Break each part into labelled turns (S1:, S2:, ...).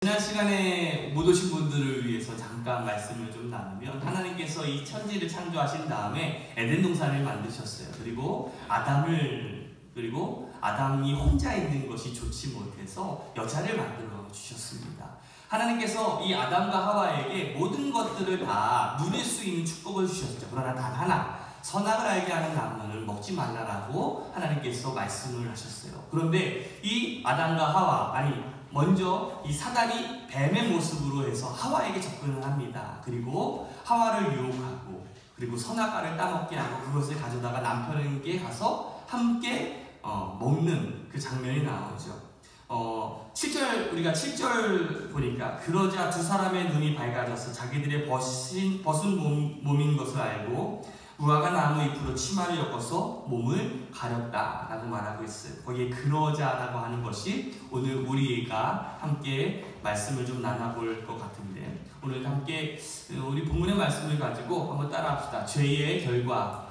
S1: 지난 시간에 못 오신 분들을 위해서 잠깐 말씀을 좀 나누면, 하나님께서 이 천지를 창조하신 다음에 에덴 동산을 만드셨어요. 그리고 아담이 혼자 있는 것이 좋지 못해서 여자를 만들어 주셨습니다. 하나님께서 이 아담과 하와에게 모든 것들을 다 누릴 수 있는 축복을 주셨죠. 그러나 단 하나, 선악을 알게 하는 나무를 먹지 말라라고 하나님께서 말씀을 하셨어요. 그런데 이 아담과 하와, 먼저 이 사단이 뱀의 모습으로 해서 하와에게 접근을 합니다. 그리고 하와를 유혹하고, 그리고 선악과를 따먹게 하고, 그것을 가져다가 남편에게 가서 함께 먹는 그 장면이 나오죠. 7절, 우리가 7절 보니까, 그러자 두 사람의 눈이 밝아져서 자기들의 벗은 몸인 것을 알고 무화과 나무 잎으로 치마를 엮어서 몸을 가렸다라고 말하고 있어요. 거기에 그러자라고 하는 것이 오늘 우리가 함께 말씀을 좀 나눠볼 것 같은데, 오늘 함께 우리 본문의 말씀을 가지고 한번 따라합시다. 죄의 결과.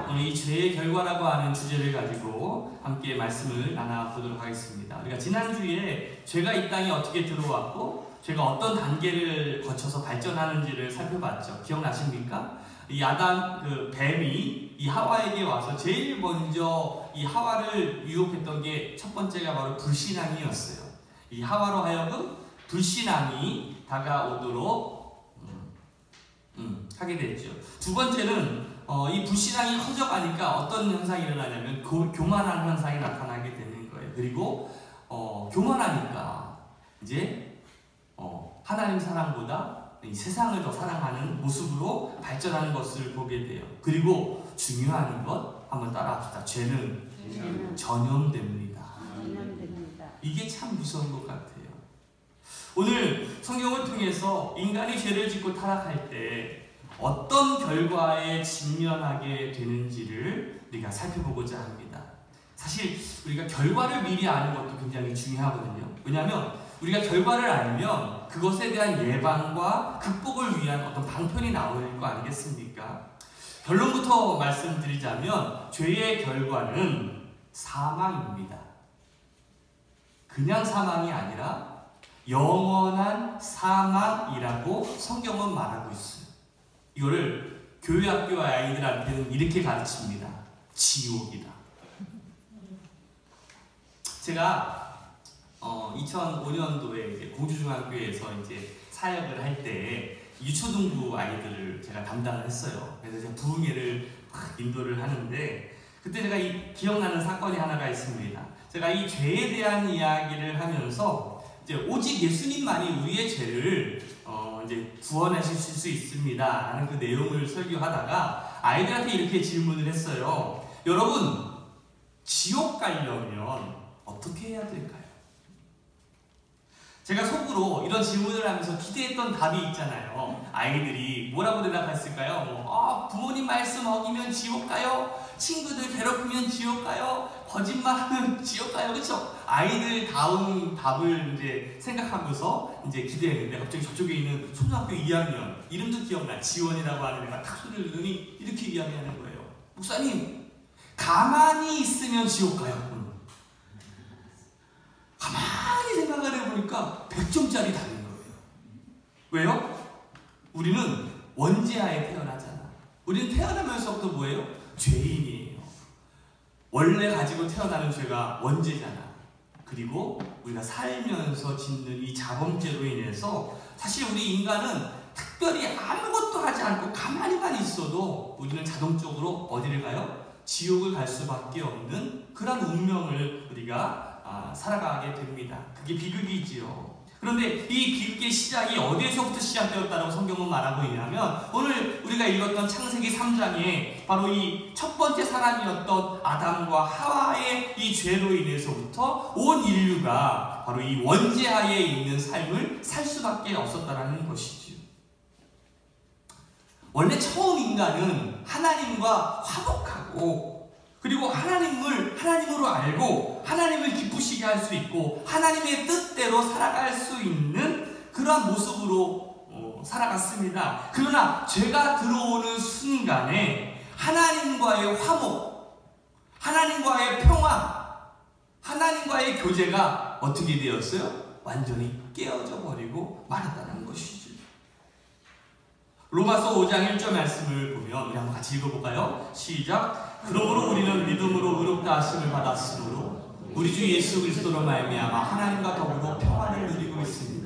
S1: 오늘 이 죄의 결과라고 하는 주제를 가지고 함께 말씀을 나눠보도록 하겠습니다. 우리가 지난주에 죄가 이 땅에 어떻게 들어왔고 죄가 어떤 단계를 거쳐서 발전하는지를 살펴봤죠. 기억나십니까? 이 뱀이 이 하와에게 와서 제일 먼저 이 하와를 유혹했던 게 첫 번째가 바로 불신앙이었어요. 이 하와로 하여금 불신앙이 다가오도록 하게 됐죠. 두 번째는 이 불신앙이 커져가니까 어떤 현상이 일어나냐면 교만한 현상이 나타나게 되는 거예요. 그리고 교만하니까 이제 하나님 사랑보다 이 세상을 더 사랑하는 모습으로 발전하는 것을 보게 돼요. 그리고 중요한 것 한번 따라합시다. 죄는 전염됩니다. 이게 참 무서운 것 같아요. 오늘 성경을 통해서 인간이 죄를 짓고 타락할 때 어떤 결과에 직면하게 되는지를 우리가 살펴보고자 합니다. 사실 우리가 결과를 미리 아는 것도 굉장히 중요하거든요. 왜냐하면 우리가 결과를 알면 그것에 대한 예방과 극복을 위한 어떤 방편이 나올 거 아니겠습니까? 결론부터 말씀드리자면 죄의 결과는 사망입니다. 그냥 사망이 아니라 영원한 사망이라고 성경은 말하고 있어요. 이거를 교회학교 아이들한테는 이렇게 가르칩니다. 지옥이다. 제가 2005년도에 이제 공주중학교에서 이제 사역을 할 때 유초등부 아이들을 제가 담당을 했어요. 그래서 제가 부흥회를 인도를 하는데, 그때 제가 기억나는 사건이 하나가 있습니다. 제가 이 죄에 대한 이야기를 하면서 이제 오직 예수님만이 우리의 죄를 이제 구원하실 수 있습니다 라는 그 내용을 설교하다가 아이들한테 이렇게 질문을 했어요. 여러분, 지옥 가려면 어떻게 해야 될까요? 제가 속으로 이런 질문을 하면서 기대했던 답이 있잖아요. 아이들이 뭐라고 대답했을까요? 부모님 말씀 어기면 지옥 가요? 친구들 괴롭히면 지옥 가요? 거짓말하면 지옥 가요? 그렇죠? 아이들다운 답을 이제 생각하면서 이제 기대했는데, 갑자기 저쪽에 있는 초등학교 2학년, 이름도 기억나, 지원이라고 하는 애가 탁 소리를 내더니 이렇게 이야기하는 거예요. 목사님, 가만히 있으면 지옥 가요. 가만히 생각을 해보니까 100점짜리 답인 거예요. 왜요? 우리는 원죄하에 태어나잖아. 우리는 태어나면서부터 뭐예요? 죄인이에요. 원래 가지고 태어나는 죄가 원죄잖아. 그리고 우리가 살면서 짓는 이 자범죄로 인해서 사실 우리 인간은 특별히 아무것도 하지 않고 가만히만 있어도 우리는 자동적으로 어디를 가요? 지옥을 갈 수밖에 없는 그런 운명을 우리가 살아가게 됩니다. 그게 비극이지요. 그런데 이 비극의 시작이 어디에서부터 시작되었다고 성경은 말하고 있냐면, 오늘 우리가 읽었던 창세기 3장에 바로 이 첫 번째 사람이었던 아담과 하와의 이 죄로 인해서부터 온 인류가 바로 이 원죄하에 있는 삶을 살 수밖에 없었다는 것이지요. 원래 처음 인간은 하나님과 화목하고, 그리고 하나님으로 알고 하나님을 기쁘시게 할 수 있고 하나님의 뜻대로 살아갈 수 있는 그러한 모습으로 살아갔습니다. 그러나 죄가 들어오는 순간에 하나님과의 화목, 하나님과의 평화, 하나님과의 교제가 어떻게 되었어요? 완전히 깨어져 버리고 말았다는 것이죠. 로마서 5장 1절 말씀을 보면 우리 한번 같이 읽어볼까요? 시작. 그러므로 우리는 믿음으로 의롭다 하심을 받았으므로 우리 주 예수 그리스도로 말미암아 하나님과 더불어 평화를 누리고 있습니다.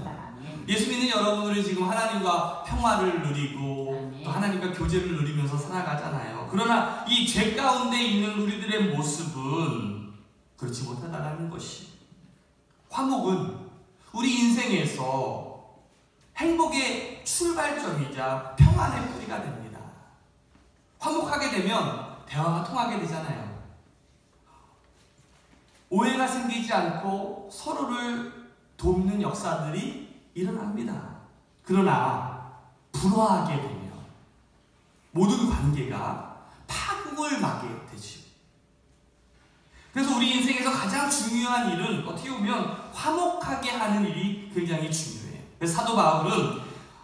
S1: 예수 믿는 여러분들이 지금 하나님과 평화를 누리고 또 하나님과 교제를 누리면서 살아가잖아요. 그러나 이 죄 가운데 있는 우리들의 모습은 그렇지 못하다는 것이, 화목은 우리 인생에서 행복의 출발점이자 평안의 뿌리가 됩니다. 화목하게 되면 대화가 통하게 되잖아요. 오해가 생기지 않고 서로를 돕는 역사들이 일어납니다. 그러나 불화하게 되면 모든 관계가 파국을 맞게 되죠. 그래서 우리 인생에서 가장 중요한 일은 어떻게 보면 화목하게 하는 일이 굉장히 중요해요. 그래서 사도 바울은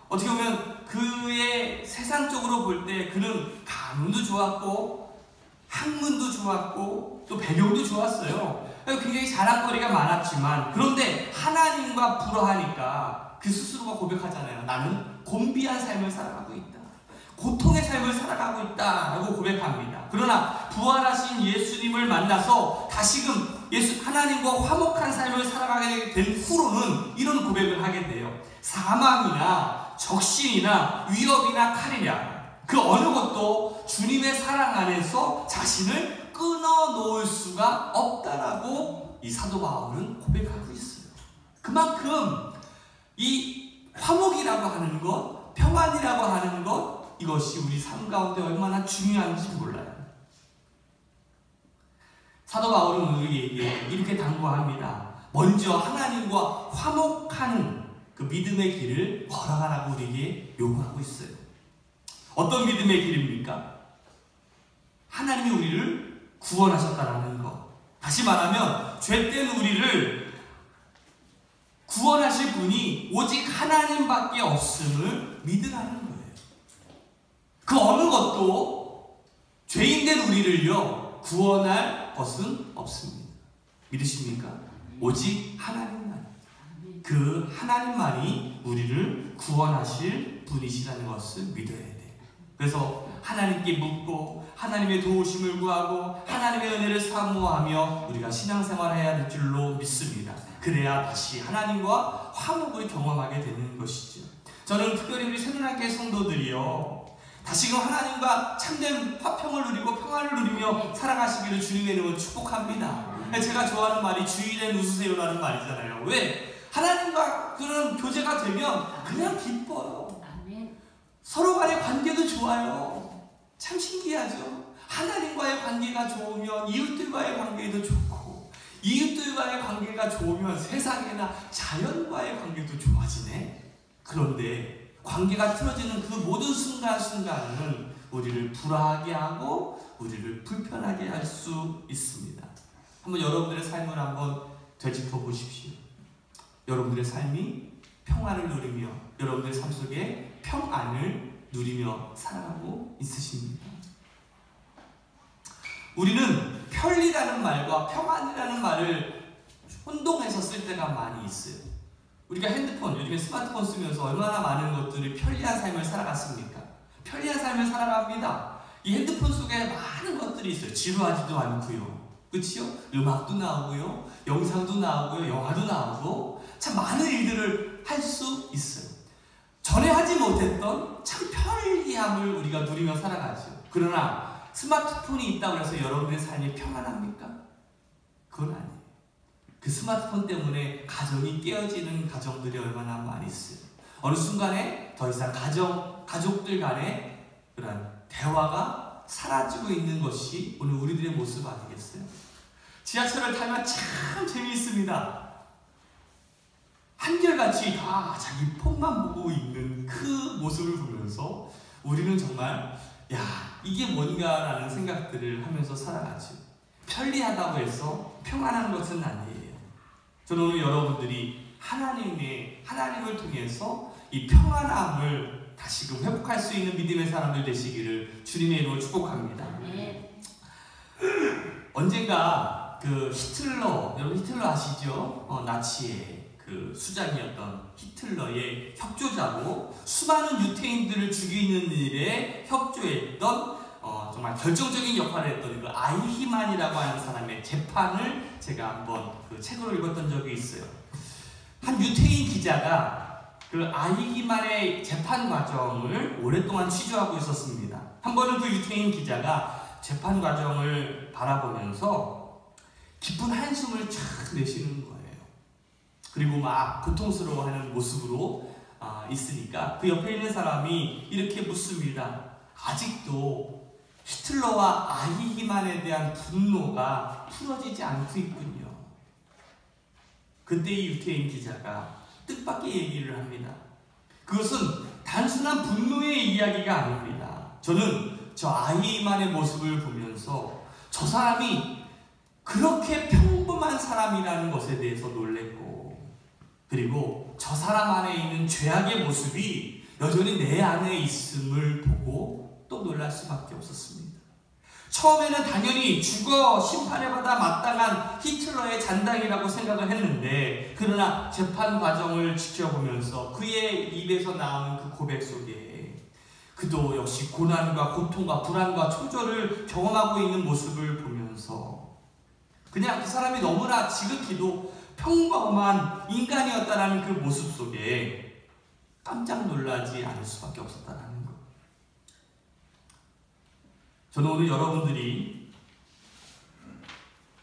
S1: 어떻게 보면 그의 세상적으로 볼 때 그는 가문도 좋았고 학문도 좋았고 또 배경도 좋았어요. 굉장히 자랑거리가 많았지만, 그런데 하나님과 불화하니까 그 스스로가 고백하잖아요. 나는 곤비한 삶을 살아가고 있다. 고통의 삶을 살아가고 있다 라고 고백합니다. 그러나 부활하신 예수님을 만나서 다시금 하나님과 화목한 삶을 살아가게 된 후로는 이런 고백을 하게 돼요. 사망이나 적신이나 위협이나 칼이냐, 그 어느 것도 주님의 사랑 안에서 자신을 끊어놓을 수가 없다라고 이 사도 바울은 고백하고 있어요. 그만큼 이 화목이라고 하는 것, 평안이라고 하는 것, 이것이 우리 삶 가운데 얼마나 중요한지 몰라요. 사도 바울은 우리에게 이렇게 당부합니다. 먼저 하나님과 화목하는 그 믿음의 길을 걸어가라고 우리에게 요구하고 있어요. 어떤 믿음의 길입니까? 하나님이 우리를 구원하셨다라는 것. 다시 말하면 죄된 우리를 구원하실 분이 오직 하나님밖에 없음을 믿으라는 거예요. 그 어느 것도 죄인된 우리를요 구원할 것은 없습니다. 믿으십니까? 오직 하나님만, 그 하나님만이 우리를 구원하실 분이시라는 것을 믿어야 돼요. 그래서 하나님께 묻고 하나님의 도우심을 구하고 하나님의 은혜를 사모하며 우리가 신앙생활을 해야 될 줄로 믿습니다. 그래야 다시 하나님과 화목을 경험하게 되는 것이죠. 저는 특별히 우리 새누리교회 성도들이요, 다시금 하나님과 참된 화평을 누리고 평화를 누리며 살아가시기를 주님의 이름으로 축복합니다. 제가 좋아하는 말이 주일엔 웃으세요라는 말이잖아요. 왜? 하나님과 그런 교제가 되면 그냥 기뻐요. 서로 간의 관계도 좋아요. 참 신기하죠? 하나님과의 관계가 좋으면 이웃들과의 관계도 좋고, 이웃들과의 관계가 좋으면 세상이나 자연과의 관계도 좋아지네. 그런데 관계가 틀어지는 그 모든 순간순간은 우리를 불화하게 하고 우리를 불편하게 할 수 있습니다. 한번 여러분들의 삶을 한번 되짚어 보십시오. 여러분들의 삶이 평화를 누리며 여러분들의 삶 속에 평안을 누리며 살아가고 있으십니까? 우리는 편리라는 말과 평안이라는 말을 혼동해서 쓸 때가 많이 있어요. 우리가 핸드폰, 요즘에 스마트폰 쓰면서 얼마나 많은 것들이 편리한 삶을 살아갔습니까? 편리한 삶을 살아갑니다. 이 핸드폰 속에 많은 것들이 있어요. 지루하지도 않고요. 그치요? 음악도 나오고요. 영상도 나오고요. 영화도 나오고 참 많은 일들을 할 수 있어요. 전에 하지 못했던 참 편리함을 우리가 누리며 살아가죠. 그러나 스마트폰이 있다고 해서 여러분의 삶이 평안합니까? 그건 아니에요. 그 스마트폰 때문에 가정이 깨어지는 가정들이 얼마나 많이 있어요. 어느 순간에 더 이상 가족들 간의 그런 대화가 사라지고 있는 것이 오늘 우리들의 모습 아니겠어요? 지하철을 타면 참 재미있습니다. 한결같이 다 자기 폰만 보고 있는 그 모습을 보면서 우리는 정말 이게 뭔가라는 생각들을 하면서 살아가죠. 편리하다고 해서 평안한 것은 아니에요. 저는 오늘 여러분들이 하나님을 통해서 이 평안함을 다시금 회복할 수 있는 믿음의 사람들 되시기를 주님의 이름으로 축복합니다. 언젠가 그 히틀러, 여러분 히틀러 아시죠? 나치의 그 그 수장이었던 히틀러의 협조자고 수많은 유태인들을 죽이는 일에 협조했던 정말 결정적인 역할을 했던 그 아이히만이라고 하는 사람의 재판을 제가 한번 그 책으로 읽었던 적이 있어요. 한 유태인 기자가 그 아이히만의 재판 과정을 오랫동안 취조하고 있었습니다. 한 번은 그 유태인 기자가 재판 과정을 바라보면서 깊은 한숨을 쫙 내쉬는 거예요. 그리고 막 고통스러워하는 모습으로 있으니까 그 옆에 있는 사람이 이렇게 묻습니다. 아직도 히틀러와 아이히만에 대한 분노가 풀어지지 않고 있군요. 그때 이 유태인 기자가 뜻밖의 얘기를 합니다. 그것은 단순한 분노의 이야기가 아닙니다. 저는 저 아이히만의 모습을 보면서 저 사람이 그렇게 평범한 사람이라는 것에 대해서 놀랬고, 그리고 저 사람 안에 있는 죄악의 모습이 여전히 내 안에 있음을 보고 또 놀랄 수밖에 없었습니다. 처음에는 당연히 죽어 심판을 받아 마땅한 히틀러의 잔당이라고 생각을 했는데, 그러나 재판 과정을 지켜보면서 그의 입에서 나온 그 고백 속에 그도 역시 고난과 고통과 불안과 초절을 경험하고 있는 모습을 보면서 그냥 그 사람이 너무나 지극히도 평범한 인간이었다라는 그 모습 속에 깜짝 놀라지 않을 수밖에 없었다는 것. 저는 오늘 여러분들이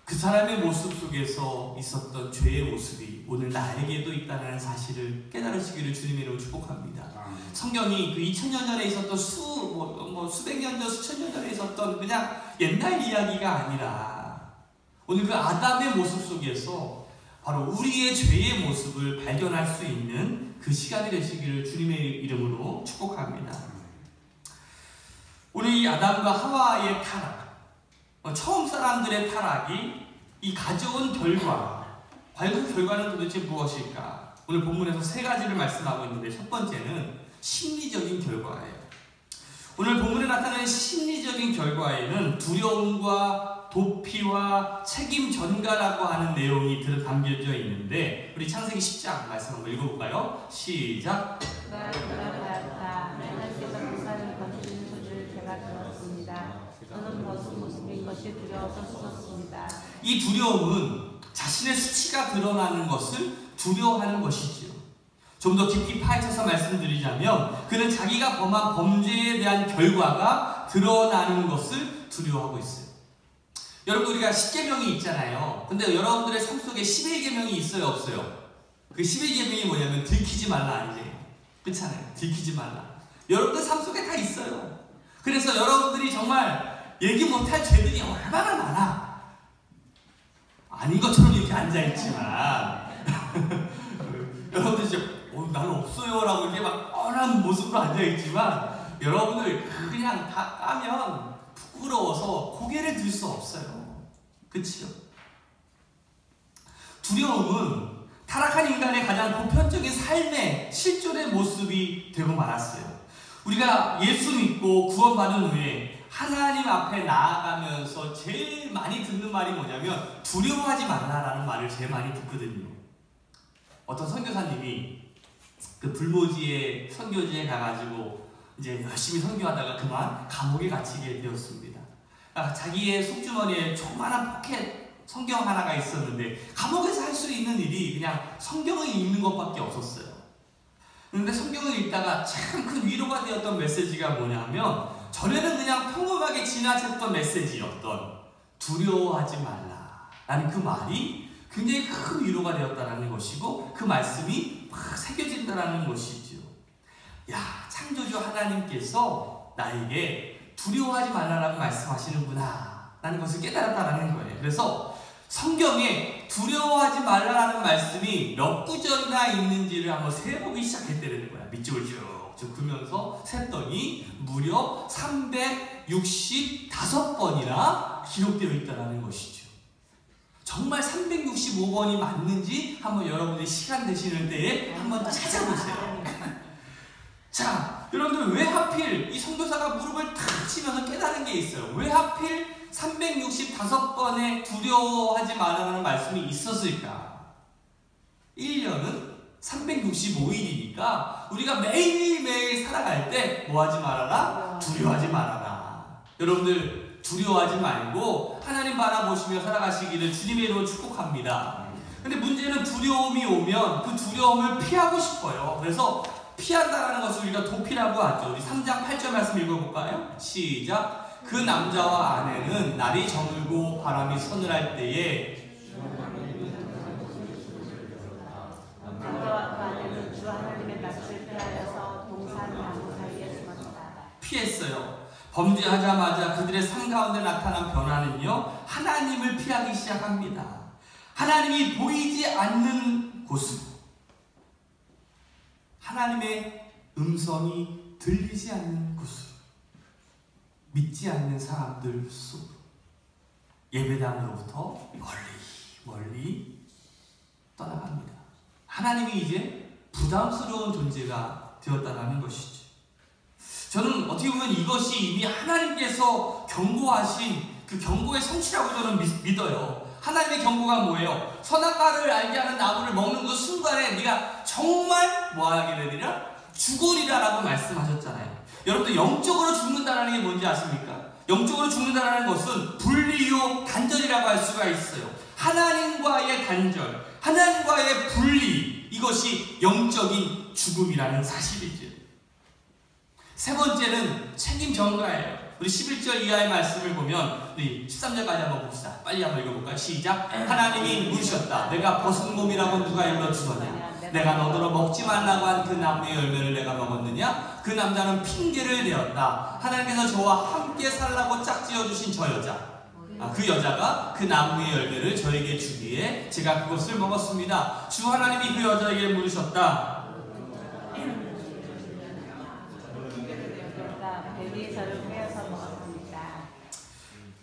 S1: 그 사람의 모습 속에서 있었던 죄의 모습이 오늘 나에게도 있다는 사실을 깨달으시기를 주님의 이름으로 축복합니다. 성경이 그 2000년 전에 있었던 수백 년 전, 수천 년 전에 있었던 그냥 옛날 이야기가 아니라 오늘 그 아담의 모습 속에서 바로 우리의 죄의 모습을 발견할 수 있는 그 시간이 되시기를 주님의 이름으로 축복합니다. 우리 이 아담과 하와의 타락, 처음 사람들의 타락이 이 가져온 결과, 과연 그 결과는 도대체 무엇일까? 오늘 본문에서 세 가지를 말씀하고 있는데 첫 번째는 심리적인 결과예요. 오늘 본문에 나타나는 심리적인 결과에는 두려움과 도피와 책임 전가라고 하는 내용이 담겨져 있는데, 우리 창세기 10장 말씀 한번 읽어볼까요? 시작! 이 두려움은 자신의 수치가 드러나는 것을 두려워하는 것이지요. 좀 더 깊이 파헤쳐서 말씀드리자면 그는 자기가 범한 범죄에 대한 결과가 드러나는 것을 두려워하고 있어요. 여러분, 우리가 10계명이 있잖아요. 근데 여러분들의 삶 속에 11계명이 있어요, 없어요? 그 11계명이 뭐냐면 들키지 말라 아니지? 그렇잖아요. 들키지 말라. 여러분들 삶 속에 다 있어요. 그래서 여러분들이 정말 얘기 못할 죄들이 얼마나 많아. 아닌 것처럼 이렇게 앉아있지만 여러분들 진짜 나는 없어요 라고 이렇게 막 뻔한 모습으로 앉아있지만 여러분들 그냥 다 까면 부끄러워서 고개를 들 수 없어요. 그치요? 두려움은 타락한 인간의 가장 보편적인 삶의 실존의 모습이 되고 말았어요. 우리가 예수 믿고 구원받은 후에 하나님 앞에 나아가면서 제일 많이 듣는 말이 뭐냐면 두려워하지 말라라는 말을 제일 많이 듣거든요. 어떤 선교사님이 그 불모지에 선교지에 가가지고 이제 열심히 선교하다가 그만 감옥에 갇히게 되었습니다. 자기의 속주머니에 조그마한 포켓 성경 하나가 있었는데 감옥에서 할 수 있는 일이 그냥 성경을 읽는 것밖에 없었어요. 그런데 성경을 읽다가 참 큰 위로가 되었던 메시지가 뭐냐면 전에는 그냥 평범하게 지나쳤던 메시지였던 두려워하지 말라 라는 그 말이 굉장히 큰 위로가 되었다는 것이고 그 말씀이 막 새겨진다는 것이죠. 야, 창조주 하나님께서 나에게 두려워하지 말라라고 말씀하시는구나 라는 것을 깨달았다는 거예요. 그래서 성경에 두려워하지 말라라는 말씀이 몇 구절이나 있는지를 한번 세보기 시작했다는 거야. 밑줄을 쭉 긋으면서 셌더니 무려 365번이나 기록되어 있다는 것이죠. 정말 365번이 맞는지 한번 여러분들이 시간 되시는 때에 한번 찾아보세요. 자, 여러분들 왜 하필 이 선교사가 무릎을 탁 치면서 깨달은 게 있어요. 왜 하필 365번의 두려워하지 말라는 말씀이 있었을까? 1년은 365일이니까 우리가 매일매일 살아갈 때 뭐 하지 말아라? 두려워하지 말아라. 여러분들 두려워하지 말고 하나님 바라보시며 살아가시기를 주님의 이름으로 축복합니다. 근데 문제는 두려움이 오면 그 두려움을 피하고 싶어요. 그래서 피한다는 것을 우리가 도피라고 하죠. 우리 3장 8절 말씀 읽어볼까요? 시작. 그 남자와 아내는 날이 저물고 바람이 서늘할 때에 피했어요. 범죄하자마자 그들의 삶 가운데 나타난 변화는요, 하나님을 피하기 시작합니다. 하나님이 보이지 않는 곳으로, 하나님의 음성이 들리지 않는 곳으로, 믿지 않는 사람들 속으로, 예배당으로부터 멀리 떠나갑니다. 하나님이 이제 부담스러운 존재가 되었다는 것이죠. 저는 어떻게 보면 이것이 이미 하나님께서 경고하신 그 경고의 성취라고 저는 믿어요. 하나님의 경고가 뭐예요? 선악과를 알게 하는 나무를 먹는 그 순간에 네가 정말 뭐하게 되리라? 죽으리라 라고 말씀하셨잖아요. 여러분들 영적으로 죽는다는 게 뭔지 아십니까? 영적으로 죽는다는 것은 분리요 단절이라고 할 수가 있어요. 하나님과의 단절, 하나님과의 분리, 이것이 영적인 죽음이라는 사실이죠. 세 번째는 책임 전가예요. 우리 11절 이하의 말씀을 보면 우리 13절까지 한번 봅시다. 빨리 한번 읽어볼까요? 시작. 하나님이 물으셨다. 내가 벗은 몸이라고 누가 일러주더냐? 내가 너더러 먹지 말라고 한 그 나무의 열매를 내가 먹었느냐? 그 남자는 핑계를 대었다. 하나님께서 저와 함께 살라고 짝지어 주신 저 여자, 그 여자가 그 나무의 열매를 저에게 주기에 제가 그것을 먹었습니다. 주 하나님이 그 여자에게 물으셨다.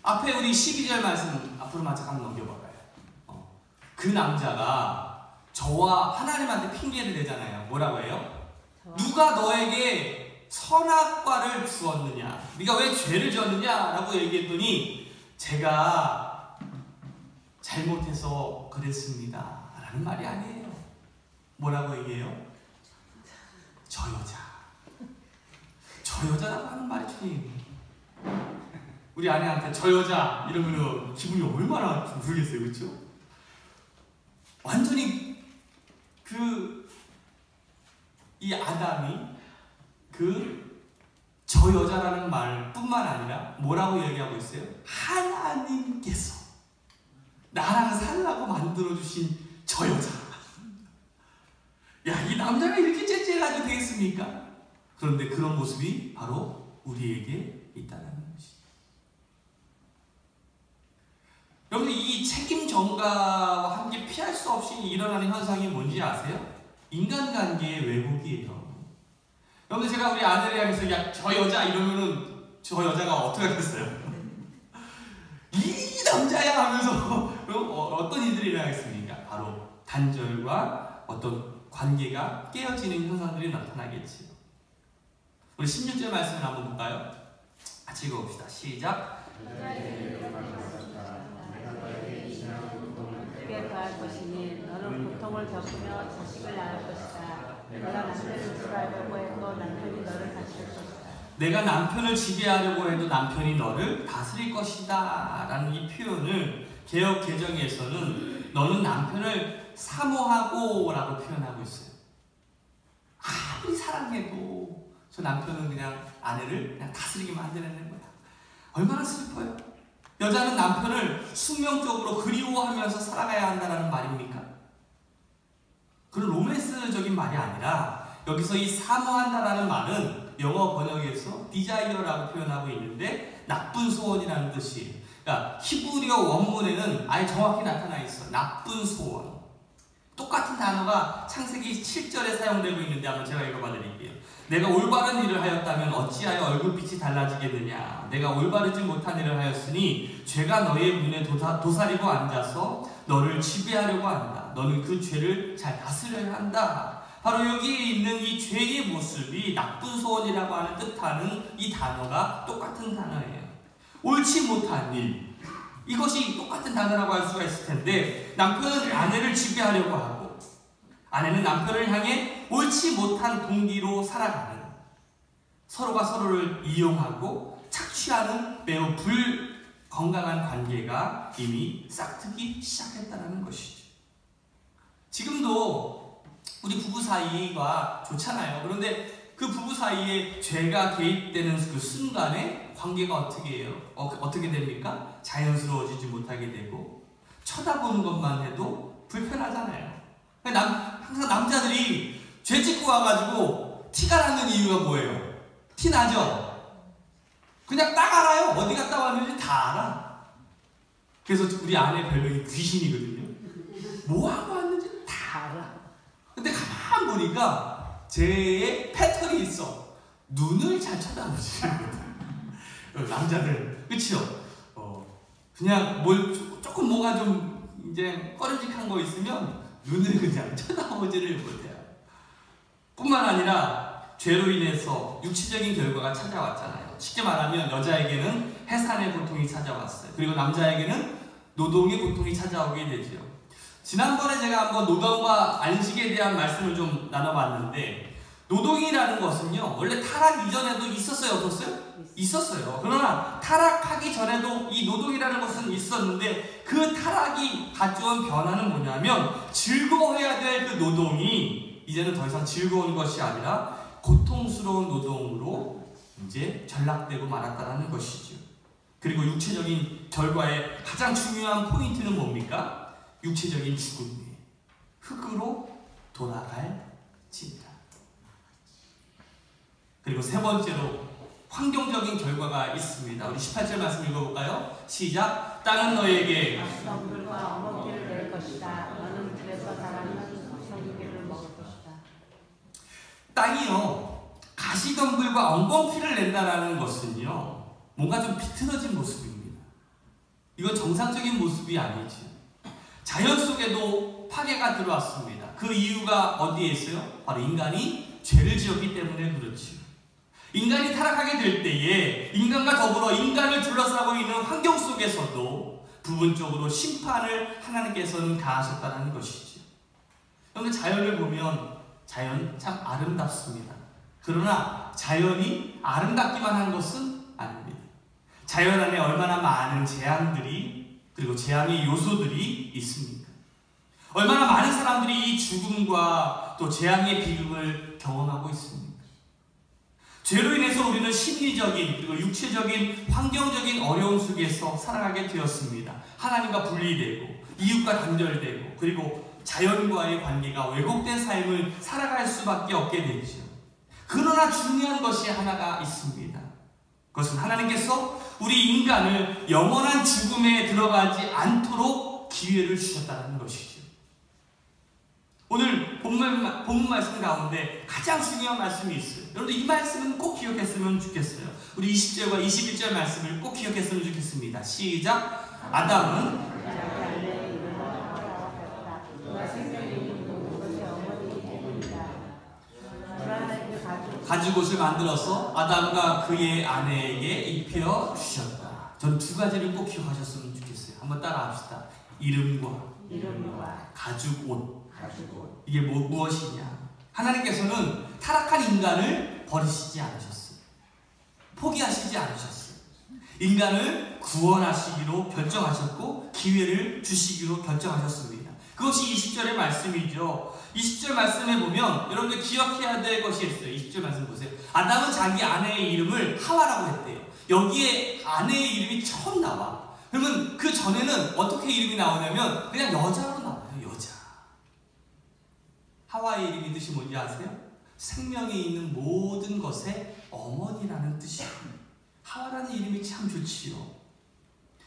S1: 앞에 우리 12절 말씀 앞으로만 잠깐 넘겨볼까요? 그 남자가 저와 하나님한테 핑계를 대잖아요. 뭐라고 해요? 누가 너에게 선악과를 주었느냐? 네가 왜 죄를 지었느냐? 라고 얘기했더니 제가 잘못해서 그랬습니다 라는 말이 아니에요. 뭐라고 얘기해요? 저 여자라고 하는 말이 좀, 우리 아내한테 저 여자 이러면 기분이 얼마나 모르겠어요. 그렇죠? 완전히 이 아담이 저 여자라는 말뿐만 아니라 뭐라고 얘기하고 있어요? 하나님께서 나랑 살라고 만들어주신 저 여자. 야, 이 남자가 이렇게 째째가지고 되겠습니까? 그런데 그런 모습이 바로 우리에게 있다는 것이죠. 여러분, 이 책임 전가와 함께 피할 수 없이 일어나는 현상이 뭔지 아세요? 인간관계의 왜곡이에요. 여러분, 제가 우리 아내를 향해서 야, 저 여자 이러면은 저 여자가 어떻게 하겠어요? 이 남자야 하면서 어떤 일들이 일어나겠습니까? 바로 단절과 어떤 관계가 깨어지는 현상들이 나타나겠지요. 우리 16절 말씀을 한번 볼까요? 같이 읽어봅시다. 시작.
S2: 크게 더할 것이니 너는 고통을 겪으며 자식을 낳을 것이다. 내가 남편을 지배하려고 해도 남편이 너를 다스릴 것이다.
S1: 내가 남편을 지배하려고 해도 남편이 너를 다스릴 것이다 라는 이 표현을 개역 개정에서는 너는 남편을 사모하고 라고 표현하고 있어요. 아무리 사랑해도 저 남편은 그냥 아내를 그냥 다스리기만 한다는 거야. 얼마나 슬퍼요. 여자는 남편을 숙명적으로 그리워하면서 살아가야 한다는 말입니까? 그런 로맨스적인 말이 아니라 여기서 이 사모한다라는 말은 영어 번역에서 desire라고 표현하고 있는데 나쁜 소원이라는 뜻이에요. 그러니까 히브리어 원문에는 아예 정확히 나타나 있어. 나쁜 소원. 똑같은 단어가 창세기 7절에 사용되고 있는데 한번 제가 읽어봐 드릴게요. 내가 올바른 일을 하였다면 어찌하여 얼굴빛이 달라지겠느냐. 내가 올바르지 못한 일을 하였으니 죄가 너의 문에 도사리고 앉아서 너를 지배하려고 한다. 너는 그 죄를 잘 다스려야 한다. 바로 여기에 있는 이 죄의 모습이 나쁜 소원이라고 하는 뜻하는 이 단어가 똑같은 단어예요. 옳지 못한 일, 이것이 똑같은 단어라고 할 수가 있을 텐데 남편은 아내를 지배하려고 하고 아내는 남편을 향해 옳지 못한 동기로 살아가는, 서로가 서로를 이용하고 착취하는 매우 불건강한 관계가 이미 싹트기 시작했다는 것이죠. 지금도 우리 부부 사이가 좋잖아요. 그런데 그 부부 사이에 죄가 개입되는 그 순간에 관계가 어떻게 해요? 어떻게 됩니까? 자연스러워지지 못하게 되고 쳐다보는 것만 해도 불편하잖아요. 항상 남자들이 죄 짓고 와가지고 티가 나는 이유가 뭐예요? 티 나죠? 그냥 딱 알아요. 어디 갔다 왔는지 다 알아. 그래서 우리 아내 별명이 귀신이거든요. 뭐하고 왔는지 다 알아. 근데 가만 보니까 쟤의 패턴이 있어. 눈을 잘 쳐다보시거든. 남자들, 그치요? 그냥 조금 뭐가 좀 이제 꺼림직한 거 있으면 눈을 그냥 쳐다보지를 못해요. 뿐만 아니라 죄로 인해서 육체적인 결과가 찾아왔잖아요. 쉽게 말하면 여자에게는 해산의 고통이 찾아왔어요. 그리고 남자에게는 노동의 고통이 찾아오게 되죠. 지난번에 제가 한번 노동과 안식에 대한 말씀을 좀 나눠봤는데, 노동이라는 것은요, 원래 타락 이전에도 있었어요, 없었어요? 있었어요. 그러나 타락하기 전에도 이 노동이라는 것은 있었는데, 그 타락이 가져온 변화는 뭐냐면, 즐거워해야 될 그 노동이 이제는 더 이상 즐거운 것이 아니라 고통스러운 노동으로 이제 전락되고 말았다는 것이죠. 그리고 육체적인 결과의 가장 중요한 포인트는 뭡니까? 육체적인 죽음이에요. 흙으로 돌아갈지니라. 그리고 세 번째로 환경적인 결과가 있습니다. 우리 18절 말씀 읽어볼까요? 시작. 땅은 너에게
S2: 가시덤불과 엉겅퀴를 낼 것이다. 너는 들에서 자라는 성기를 먹을 것이다.
S1: 땅이요, 가시덤불과 엉겅퀴를 낸다는 것은요, 뭔가 좀 비틀어진 모습입니다. 이건 정상적인 모습이 아니지. 자연 속에도 파괴가 들어왔습니다. 그 이유가 어디에 있어요? 바로 인간이 죄를 지었기 때문에 그렇지. 인간이 타락하게 될 때에 인간과 더불어 인간을 둘러싸고 있는 환경 속에서도 부분적으로 심판을 하나님께서는 가하셨다는 것이죠. 그런데 자연을 보면 자연 참 아름답습니다. 그러나 자연이 아름답기만 한 것은 아닙니다. 자연 안에 얼마나 많은 재앙들이, 그리고 재앙의 요소들이 있습니까? 얼마나 많은 사람들이 이 죽음과 또 재앙의 비극을 경험하고 있습니까? 죄로 인해서 우리는 심리적인 그리고 육체적인 환경적인 어려움 속에서 살아가게 되었습니다. 하나님과 분리되고 이웃과 단절되고 그리고 자연과의 관계가 왜곡된 삶을 살아갈 수밖에 없게 되죠. 그러나 중요한 것이 하나가 있습니다. 그것은 하나님께서 우리 인간을 영원한 죽음에 들어가지 않도록 기회를 주셨다는 것이죠. 오늘 본문 말씀 가운데 가장 중요한 말씀이 있어요. 여러분들 이 말씀은 꼭 기억했으면 좋겠어요. 우리 20절과 21절 말씀을 꼭 기억했으면 좋겠습니다. 시작. 아담은 가죽옷을 만들어서 아담과 그의 아내에게 입혀 주셨다. 전 두 가지를 꼭 기억하셨으면 좋겠어요. 한번 따라합시다. 이름과 가죽옷. 이게 무엇이냐? 하나님께서는 타락한 인간을 버리시지 않으셨어요. 포기하시지 않으셨어요. 인간을 구원하시기로 결정하셨고 기회를 주시기로 결정하셨습니다. 그것이 20절의 말씀이죠. 20절 말씀에 보면 여러분들 기억해야 될 것이 있어요. 20절 말씀 보세요. 아담은 자기 아내의 이름을 하와라고 했대요. 여기에 아내의 이름이 처음 나와. 그러면 그 전에는 어떻게 이름이 나오냐면 그냥 여자로 나와요. 여자. 하와의 이름이 뜻이 뭔지 아세요? 생명이 있는 모든 것의 어머니라는 뜻이에요. 하와라는 이름이 참 좋지요.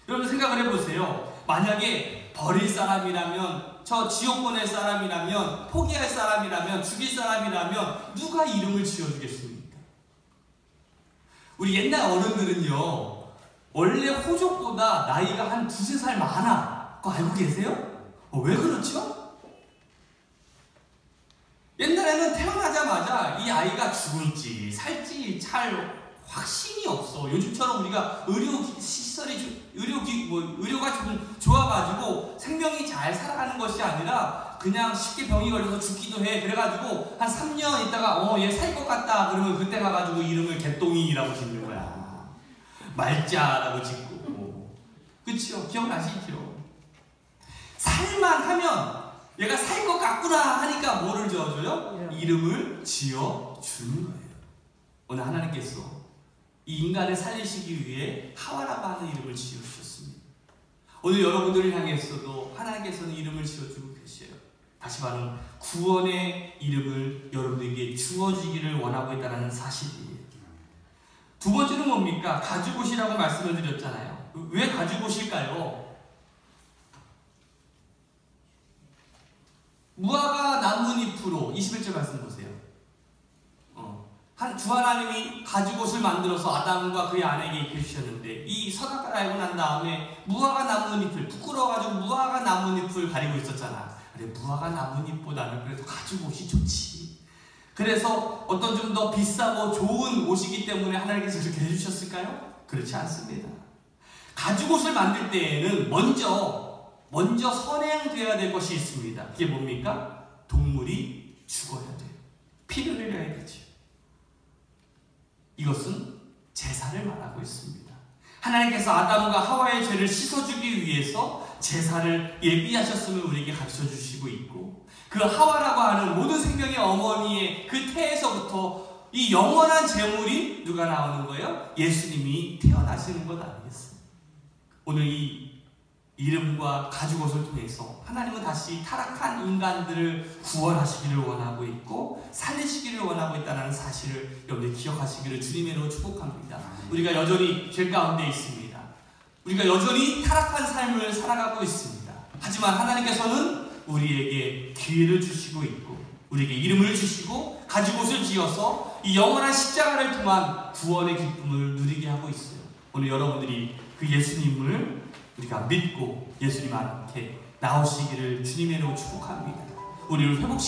S1: 여러분 생각을 해보세요. 만약에 버릴 사람이라면, 저 지옥 보낼 사람이라면, 포기할 사람이라면, 죽일 사람이라면 누가 이름을 지어주겠습니까? 우리 옛날 어른들은요, 원래 호족보다 나이가 한 2~3살 많아. 그거 알고 계세요? 왜 그렇죠? 옛날에는 태어나자마자 이 아이가 죽을지 살지 잘 확신이 없어. 요즘처럼 우리가 의료가 좀 좋아가지고 생명이 잘 살아가는 것이 아니라 그냥 쉽게 병이 걸려서 죽기도 해. 그래가지고 한 3년 있다가 얘 살 것 같다 그러면 그때 가가지고 이름을 개똥이라고 짓는 거야. 말자라고 짓고. 그치요? 기억나시죠? 살만하면 얘가 살 것 같구나 하니까 뭐를 지어줘요? 이름을 지어주는 거예요. 오늘 하나님께서 이 인간을 살리시기 위해 하와라고 하는 이름을 지어주셨습니다. 오늘 여러분들을 향해서도 하나님께서는 이름을 지어주고 계셔요. 다시 말하면 구원의 이름을 여러분에게 주어지기를 원하고 있다는 사실이에요. 두 번째는 뭡니까? 가죽옷이라고 말씀을 드렸잖아요. 왜 가죽옷일까요? 무화과 나뭇잎으로 21절 말씀 보세요. 주 하나님이 가죽옷을 만들어서 아담과 그의 아내에게 입혀주셨는데 이 선악과를 알고 난 다음에 무화과 나뭇잎을 부끄러워가지고 무화과 나뭇잎을 가리고 있었잖아. 그래, 무화과 나뭇잎보다는 그래도 가죽옷이 좋지. 그래서 어떤 좀 더 비싸고 좋은 옷이기 때문에 하나님께서 그렇게 해주셨을까요? 그렇지 않습니다. 가죽옷을 만들 때에는 먼저 선행되어야 될 것이 있습니다. 그게 뭡니까? 동물이 죽어야 돼요. 피를 흘려야 되죠. 이것은 제사를 말하고 있습니다. 하나님께서 아담과 하와의 죄를 씻어주기 위해서 제사를 예비하셨음을 우리에게 가르쳐주시고 있고, 그 하와라고 하는 모든 생명의 어머니의 그 태에서부터 이 영원한 제물이 누가 나오는 거예요? 예수님이 태어나시는 것 아니겠어요? 오늘 이 이름과 가죽옷을 통해서 하나님은 다시 타락한 인간들을 구원하시기를 원하고 있고 살리시기를 원하고 있다는 사실을 여러분들 기억하시기를 주님의 이름으로 축복합니다. 우리가 여전히 죄 가운데 있습니다. 우리가 여전히 타락한 삶을 살아가고 있습니다. 하지만 하나님께서는 우리에게 기회를 주시고 있고 우리에게 이름을 주시고 가죽옷을 지어서 이 영원한 십자가를 통한 구원의 기쁨을 누리게 하고 있어요. 오늘 여러분들이 그 예수님을 우리가 믿고 예수님 앞에 나오시기를 주님의 이름으로 축복합니다. 우리를 회복시키고